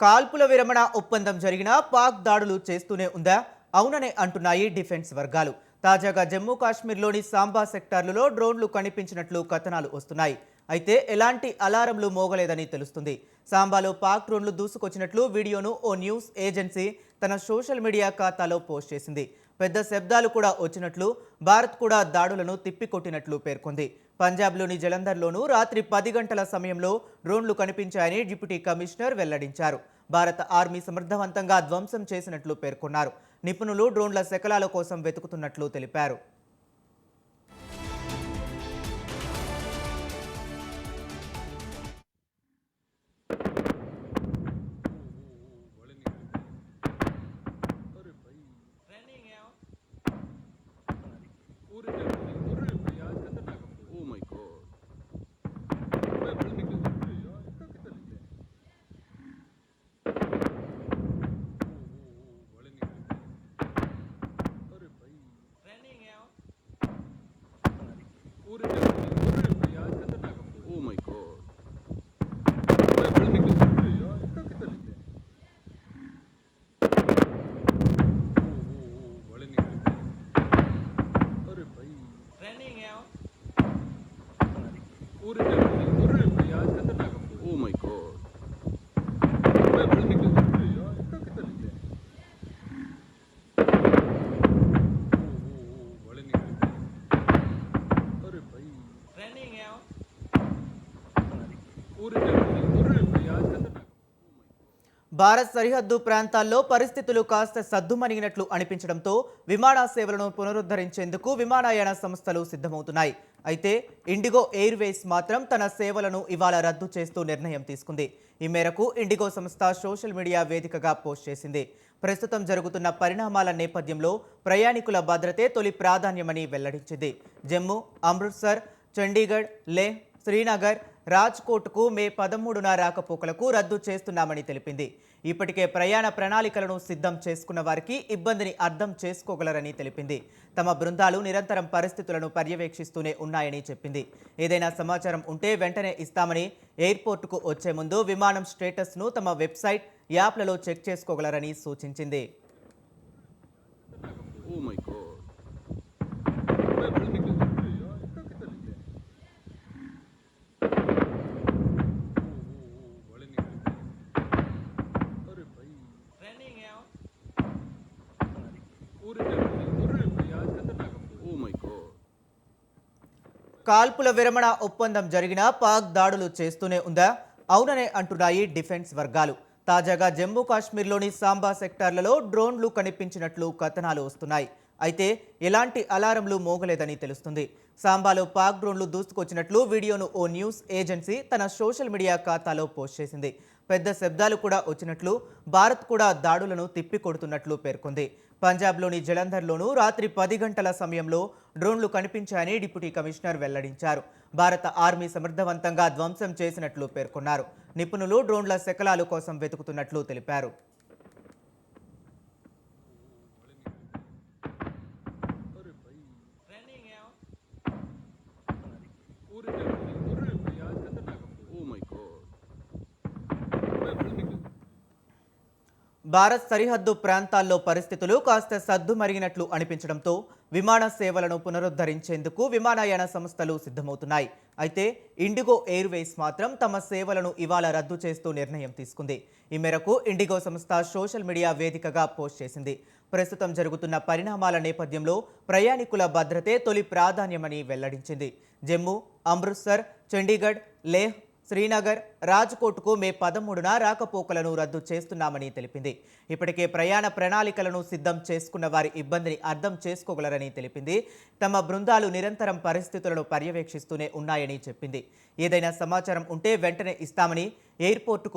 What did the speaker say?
కాల్పుల విరమణ ఒప్పందం జరిగినా పాక్ దాడులు చేస్తూనే ఉందా? అవుననే అంటున్నాయి డిఫెన్స్ వర్గాలు. తాజాగా జమ్మూ కాశ్మీర్లోని సాంబా సెక్టార్లలో డ్రోన్లు కనిపించినట్లు కథనాలు వస్తున్నాయి. అయితే ఎలాంటి అలారంలు మోగలేదని తెలుస్తుంది. సాంబాలో పాక్ డ్రోన్లు దూసుకొచ్చినట్లు వీడియోను ఓ న్యూస్ ఏజెన్సీ తన సోషల్ మీడియా ఖాతాలో పోస్ట్ చేసింది. పెద్ద శబ్దాలు కూడా వచ్చినట్లు, భారత్ కూడా దాడులను తిప్పికొట్టినట్లు పేర్కొంది. పంజాబ్లోని జలంధర్లోనూ రాత్రి 10 గంటల సమయంలో డ్రోన్లు కనిపించాయని డిప్యూటీ కమిషనర్ వెల్లడించారు. భారత ఆర్మీ సమర్థవంతంగా ధ్వంసం చేసినట్లు పేర్కొన్నారు. నిపుణులు డ్రోన్ల శకలాల కోసం వెతుకుతున్నట్లు తెలిపారు. Oh my god. Oh my god. Oh my god. Bharat సరిహద్దు ప్రాంతాల్లో పరిస్థితులు కాస్త సద్దుమణిగినట్లు అనిపించడంతో విమానాసేవలను పునరుద్ధరించేందుకు విమానయాన సంస్థలు సిద్ధమవుతున్నాయి. అయితే ఇండిగో ఎయిర్వేస్ మాత్రం తన సేవలను ఇవాళ రద్దు చేస్తూ నిర్ణయం తీసుకుంది. ఈ మేరకు ఇండిగో సంస్థ సోషల్ మీడియా వేదికగా పోస్ట్ చేసింది. ప్రస్తుతం జరుగుతున్న పరిణామాల నేపథ్యంలో ప్రయాణికుల భద్రతే తొలి ప్రాధాన్యమని వెల్లడించింది. జమ్మూ, అమృత్సర్, చండీగఢ్, లేహ్, శ్రీనగర్, రాజ్కోట్కు మే 13న రాకపోకలకు రద్దు చేస్తున్నామని తెలిపింది. ఇప్పటికే ప్రయాణ ప్రణాళికలను సిద్ధం చేసుకున్న వారికి ఇబ్బందిని అర్థం చేసుకోగలరని తెలిపింది. తమ బృందాలు నిరంతరం పరిస్థితులను పర్యవేక్షిస్తూనే ఉన్నాయని చెప్పింది. ఏదైనా సమాచారం ఉంటే వెంటనే ఇస్తామని, ఎయిర్పోర్టుకు వచ్చే ముందు విమానం స్టేటస్ను తమ వెబ్సైట్, యాప్లలో చెక్ చేసుకోగలరని సూచించింది. Oh my god. Oh my god. కాల్పుల విరమణ ఒప్పందం జరిగినా పాక్ దాడులు చేస్తూనే ఉందా? అవుననే అంటున్నాయి డిఫెన్స్ వర్గాలు. తాజాగా జమ్మూ కాశ్మీర్లోని సాంబా సెక్టార్లలో డ్రోన్లు కనిపించినట్లు కథనాలు వస్తున్నాయి. అయితే ఎలాంటి అలారంలు మోగలేదని తెలుస్తుంది. సాంబాలో పాక్ డ్రోన్లు దూసుకొచ్చినట్లు వీడియోను ఓ న్యూస్ ఏజెన్సీ తన సోషల్ మీడియా ఖాతాలో పోస్ట్ చేసింది. పెద్ద శబ్దాలు కూడా వచ్చినట్లు, భారత్ కూడా దాడులను తిప్పికొడుతున్నట్లు పేర్కొంది. పంజాబ్లోని జలంధర్లోనూ రాత్రి 10 గంటల సమయంలో డ్రోన్లు కనిపించాయని డిప్యూటీ కమిషనర్ వెల్లడించారు. భారత ఆర్మీ సమర్థవంతంగా ధ్వంసం చేసినట్లు పేర్కొన్నారు. నిపుణులు డ్రోన్ల శకలాలు కోసం వెతుకుతున్నట్లు తెలిపారు. Oh my god. భారత్ సరిహద్దు ప్రాంతాల్లో పరిస్థితులు కాస్త సద్దుమరిగినట్లు అనిపించడంతో విమాన సేవలను పునరుద్ధరించేందుకు విమానయాన సంస్థలు సిద్ధమవుతున్నాయి. అయితే ఇండిగో ఎయిర్వేస్ మాత్రం తమ సేవలను ఇవాళ రద్దు చేస్తూ నిర్ణయం తీసుకుంది. ఈ మేరకు ఇండిగో సంస్థ సోషల్ మీడియా వేదికగా పోస్ట్ చేసింది. ప్రస్తుతం జరుగుతున్న పరిణామాల నేపథ్యంలో ప్రయాణికుల భద్రతే తొలి ప్రాధాన్యమని వెల్లడించింది. జమ్మూ, అమృత్సర్, చండీగఢ్, లేహ్, శ్రీనగర్, రాజ్కోట్కు మే 13న రాకపోకలను రద్దు చేస్తున్నామని తెలిపింది. ఇప్పటికే ప్రయాణ ప్రణాళికలను సిద్ధం చేసుకున్న వారి ఇబ్బందిని అర్థం చేసుకోగలరని తెలిపింది. తమ బృందాలు నిరంతరం పరిస్థితులను పర్యవేక్షిస్తూనే ఉన్నాయని చెప్పింది. ఏదైనా సమాచారం ఉంటే వెంటనే ఇస్తామని, ఎయిర్పోర్టుకు